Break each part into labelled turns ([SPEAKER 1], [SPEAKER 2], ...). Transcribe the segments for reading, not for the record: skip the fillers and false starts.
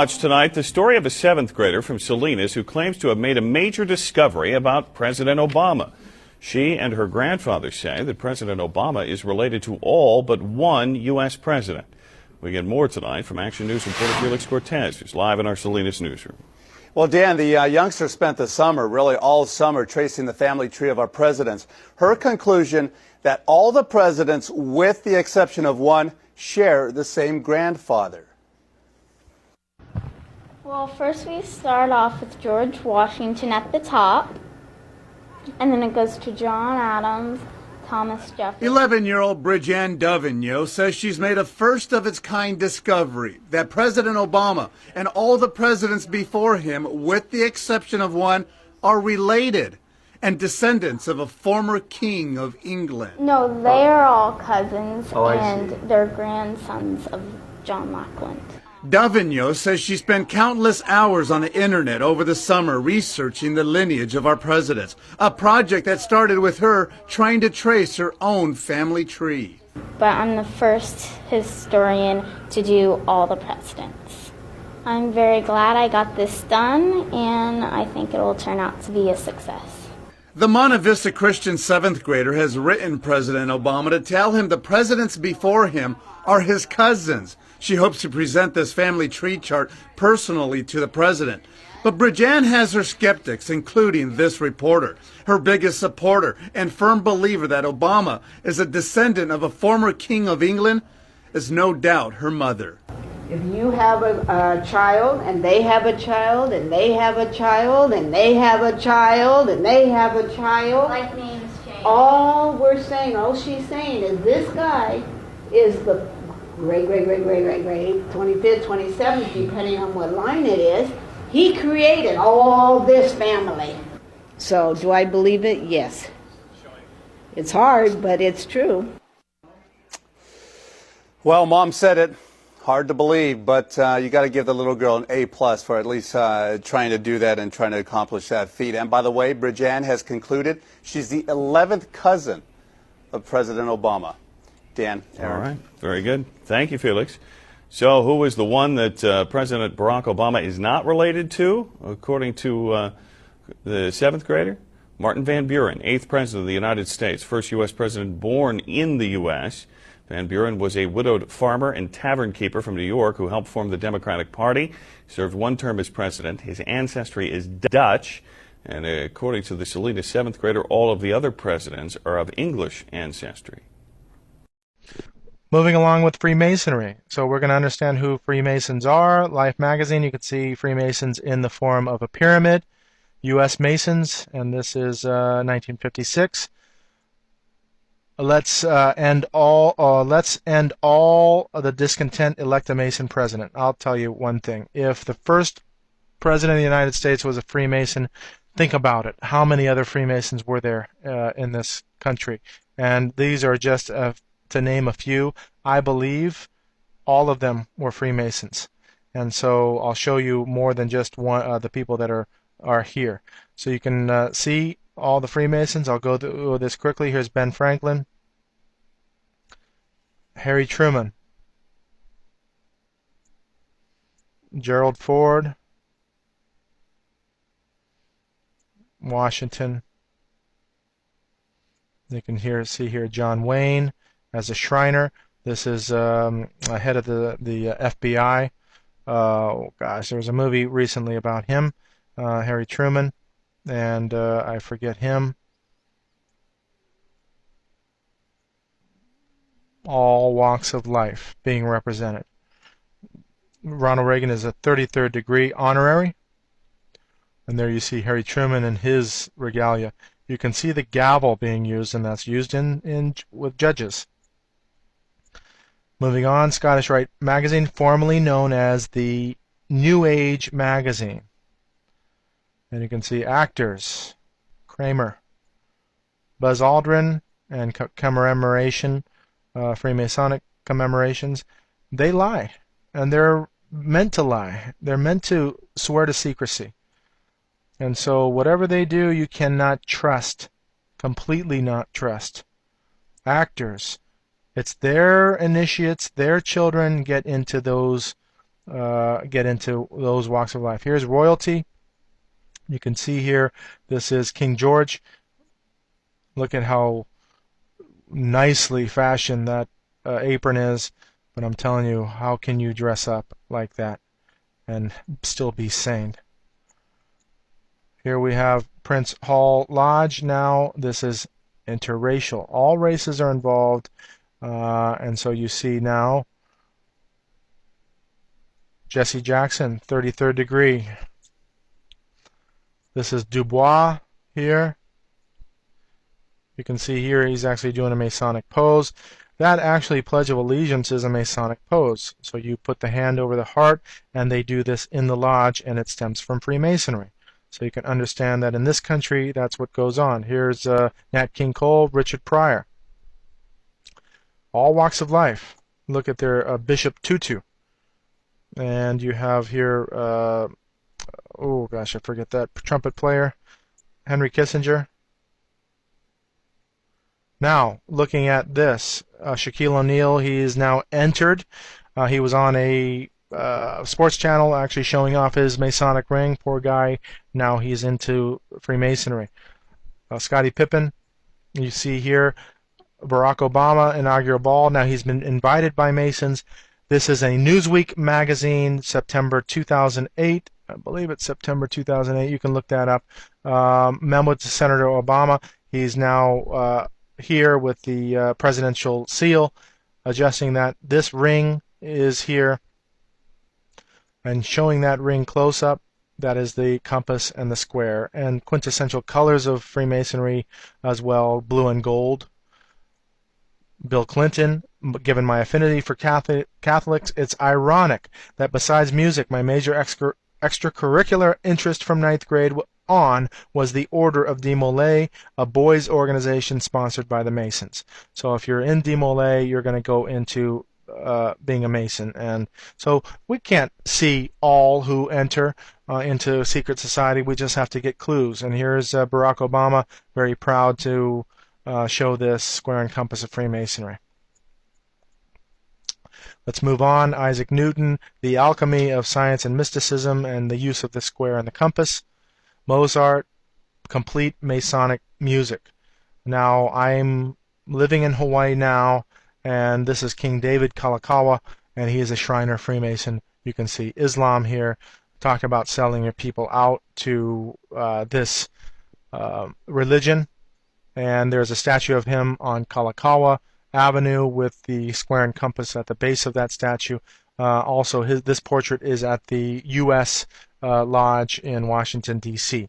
[SPEAKER 1] watch tonight the story of a seventh grader from Salinas who claims to have made a major discovery about President Obama. She and her grandfather say that President Obama is related to all but one U.S. president. We get more tonight from Action News reporter Felix Cortez, who's live in our Salinas newsroom.
[SPEAKER 2] Well, Dan, the youngster spent the summer, really all summer, tracing the family tree of our presidents. Her conclusion that all the presidents, with the exception of one, share the same grandfather.
[SPEAKER 3] Well, first we start off with George Washington at the top, and then it goes to John Adams, Thomas Jefferson.
[SPEAKER 2] 11-year-old Bridget Dovigneau says she's made a first-of-its-kind discovery that President Obama and all the presidents before him, with the exception of one, are related and descendants of a former king of England.
[SPEAKER 3] No, they are all cousins, and they're grandsons of John Lackland.
[SPEAKER 2] Dovigneau says she spent countless hours on the internet over the summer researching the lineage of our presidents, a project that started with her trying to trace her own family tree.
[SPEAKER 3] But I'm the first historian to do all the presidents. I'm very glad I got this done, and I think it will turn out to be a success.
[SPEAKER 2] The Monte Vista Christian seventh grader has written President Obama to tell him the presidents before him are his cousins. She hopes to present this family tree chart personally to the president. But Bridget has her skeptics, including this reporter. Her biggest supporter and firm believer that Obama is a descendant of a former king of England is no doubt her mother.
[SPEAKER 4] If you have a child, and they have a child, and they have a child, and they have a child, and they have a child,
[SPEAKER 3] Like names change.
[SPEAKER 4] all she's saying is this guy is the great, 25th, 27th, depending on what line it is. He created all this family. So do I believe it? Yes. It's hard, but it's true.
[SPEAKER 2] Well, Mom said it. Hard to believe, but you got to give the little girl an A+ for at least trying to do that and trying to accomplish that feat. And by the way, Bridget has concluded she's the 11th cousin of President Obama. Dan, Aaron.
[SPEAKER 1] All right, very good. Thank you, Felix. So who is the one that President Barack Obama is not related to, according to the seventh grader? Martin Van Buren, 8th President of the United States, first U.S. president born in the U.S. Van Buren was a widowed farmer and tavern keeper from New York who helped form the Democratic Party. He served one term as president. His ancestry is Dutch, and according to the Salinas seventh grader, all of the other presidents are of English ancestry.
[SPEAKER 5] Moving along with Freemasonry. So we're going to understand who Freemasons are. Life magazine, you can see Freemasons in the form of a pyramid. U.S. Masons, and this is 1956. Let's end all of the discontent, elect a Mason president. I'll tell you one thing. If the first president of the United States was a Freemason, think about it. How many other Freemasons were there in this country? And these are just to name a few. I believe all of them were Freemasons. And so I'll show you more than just one the people that are here. So you can see all the Freemasons. I'll go through this quickly. Here's Ben Franklin, Harry Truman, Gerald Ford, Washington. You can see here John Wayne as a Shriner. This is head of the FBI. Oh gosh, there was a movie recently about him, Harry Truman, and I forget him. All walks of life being represented. Ronald Reagan is a 33rd degree honorary. And there you see Harry Truman and his regalia. You can see the gavel being used, and that's used with judges. Moving on, Scottish Rite magazine, formerly known as the New Age magazine. And you can see actors, Kramer, Buzz Aldrin, and commemoration, Freemasonic commemorations. They lie, and they're meant to lie. They're meant to swear to secrecy. And so whatever they do, you cannot trust, completely not trust. Actors, it's their initiates, their children get into those get into those walks of life. Here's royalty. You can see here, this is King George. Look at how nicely fashioned that apron is. But I'm telling you, how can you dress up like that and still be sane? Here we have Prince Hall Lodge. Now this is interracial. All races are involved, and so you see now Jesse Jackson, 33rd degree. This is Dubois here. You can see here he's actually doing a Masonic pose. That actually, Pledge of Allegiance, is a Masonic pose. So you put the hand over the heart, and they do this in the lodge, and it stems from Freemasonry. So you can understand that in this country, that's what goes on. Here's Nat King Cole, Richard Pryor. All walks of life. Look at their Bishop Tutu. And you have here, oh gosh, I forget that trumpet player, Henry Kissinger. Now, looking at this, Shaquille O'Neal, he is now entered. He was on a sports channel actually showing off his Masonic ring. Poor guy. Now he's into Freemasonry. Scottie Pippen, you see here, Barack Obama, inaugural ball. Now he's been invited by Masons. This is a Newsweek magazine, September 2008. I believe it's September 2008. You can look that up. Memo to Senator Obama. He's now here with the presidential seal, adjusting that. This ring is here, and showing that ring close up. That is the compass and the square, and quintessential colors of Freemasonry as well, blue and gold. Bill Clinton, given my affinity for Catholics, it's ironic that besides music, my major extracurricular interest from 9th grade on was the Order of Demolay, a boys' organization sponsored by the Masons. So if you're in Demolay, you're going to go into being a Mason. And so we can't see all who enter into secret society. We just have to get clues. And here's Barack Obama, very proud to show this square and compass of Freemasonry. Let's move on. Isaac Newton, The Alchemy of Science and Mysticism, and the use of the square and the compass. Mozart, complete Masonic music. Now, I'm living in Hawaii now, and this is King David Kalakaua, and he is a Shriner Freemason. You can see Islam here. Talk about selling your people out to this religion. And there's a statue of him on Kalakaua Avenue with the square and compass at the base of that statue. Also, this portrait is at the U.S. Lodge in Washington, D.C.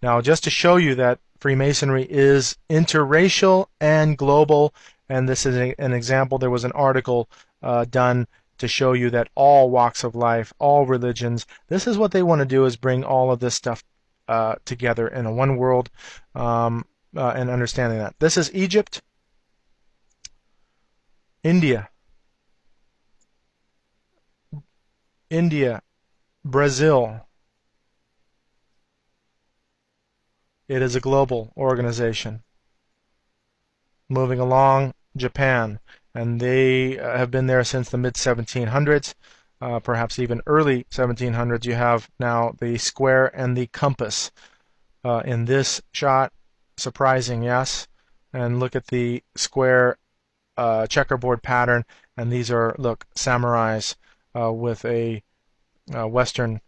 [SPEAKER 5] Now, just to show you that Freemasonry is interracial and global, and this is an example. There was an article done to show you that all walks of life, all religions, this is what they want to do, is bring all of this stuff together in a one world, and understanding that. This is Egypt, India, Brazil. It is a global organization. Moving along, Japan, and they have been there since the mid-1700s, perhaps even early 1700s. You have now the square and the compass in this shot. Surprising, yes. And look at the square checkerboard pattern, and these are, look, samurais with a Western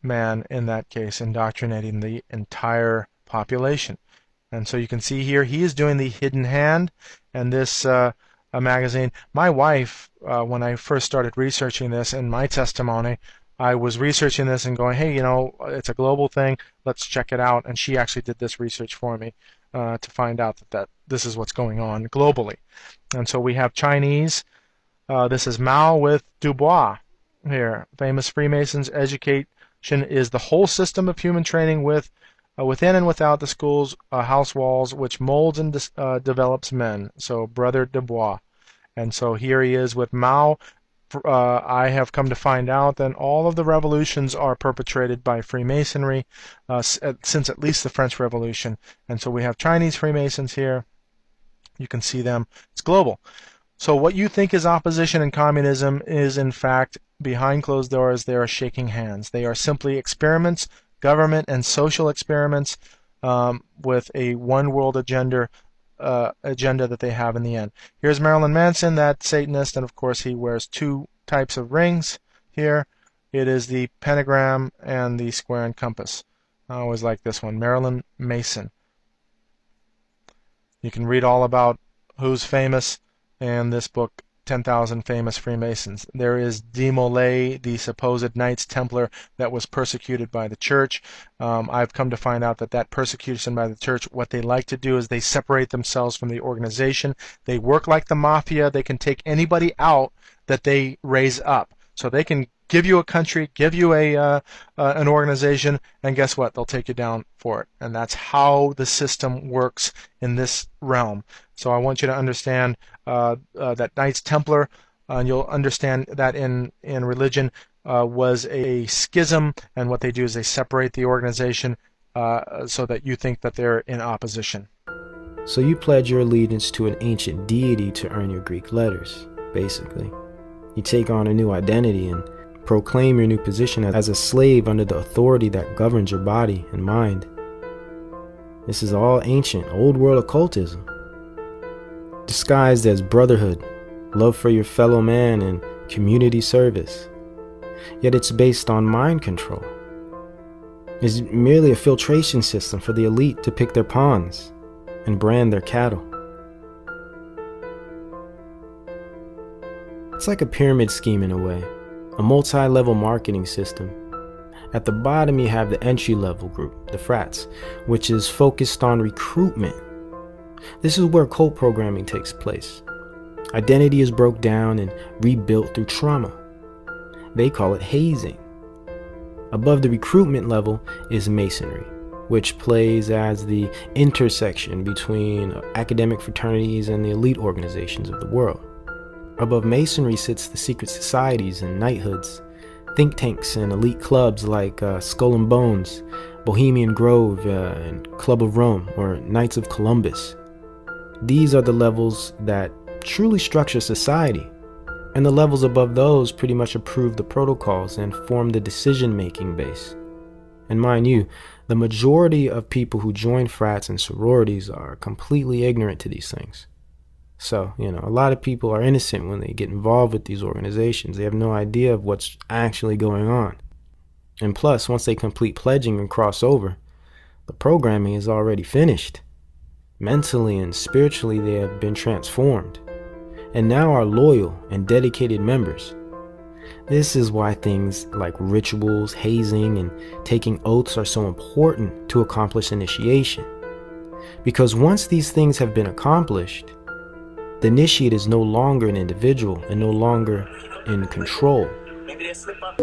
[SPEAKER 5] man, in that case, indoctrinating the entire population. And so you can see here he is doing the hidden hand, and this magazine. My wife, when I first started researching this in my testimony, I was researching this and going, hey, you know, it's a global thing, let's check it out. And she actually did this research for me to find out that this is what's going on globally. And so we have Chinese. This is Mao with Dubois here. Famous Freemasons. Education is the whole system of human training within and without the school's house walls, which molds and develops men. So Brother Dubois. And so here he is with Mao. I have come to find out that all of the revolutions are perpetrated by Freemasonry since at least the French Revolution. And so we have Chinese Freemasons here. You can see them. It's global. So what you think is opposition and communism is in fact behind closed doors, they are shaking hands. They are simply experiments, government and social experiments, with a one world agenda that they have in the end. Here's Marilyn Manson, that Satanist, and of course he wears two types of rings here. It is the pentagram and the square and compass. I always like this one, Marilyn Mason. You can read all about who's famous in this book, 10,000 Famous Freemasons. There is De Molay, the supposed Knights Templar that was persecuted by the church. I've come to find out that that persecution by the church, what they like to do is they separate themselves from the organization. They work like the mafia. They can take anybody out that they raise up. So they can give you a country, give you an organization, and guess what? They'll take you down for it. And that's how the system works in this realm. So I want you to understand that Knights Templar, and you'll understand that in religion, was a schism, and what they do is they separate the organization so that you think that they're in opposition.
[SPEAKER 6] So you pledge your allegiance to an ancient deity to earn your Greek letters, basically. You take on a new identity and proclaim your new position as a slave under the authority that governs your body and mind. This is all ancient, old world occultism, disguised as brotherhood, love for your fellow man, and community service. Yet it's based on mind control. It's merely a filtration system for the elite to pick their pawns and brand their cattle. It's like a pyramid scheme in a way, a multi-level marketing system. At the bottom you have the entry-level group, the frats, which is focused on recruitment. This is where cult programming takes place. Identity is broke down and rebuilt through trauma. They call it hazing. Above the recruitment level is masonry, which plays as the intersection between academic fraternities and the elite organizations of the world. Above masonry sits the secret societies and knighthoods, think tanks and elite clubs like Skull and Bones, Bohemian Grove, and Club of Rome, or Knights of Columbus. These are the levels that truly structure society, and the levels above those pretty much approve the protocols and form the decision-making base. And mind you, the majority of people who join frats and sororities are completely ignorant to these things. So, a lot of people are innocent when they get involved with these organizations. They have no idea of what's actually going on. And plus, once they complete pledging and cross over, the programming is already finished. Mentally and spiritually, they have been transformed, and now are loyal and dedicated members. This is why things like rituals, hazing, and taking oaths are so important to accomplish initiation. Because once these things have been accomplished, the initiate is no longer an individual and no longer in control.
[SPEAKER 7] Maybe they slip up.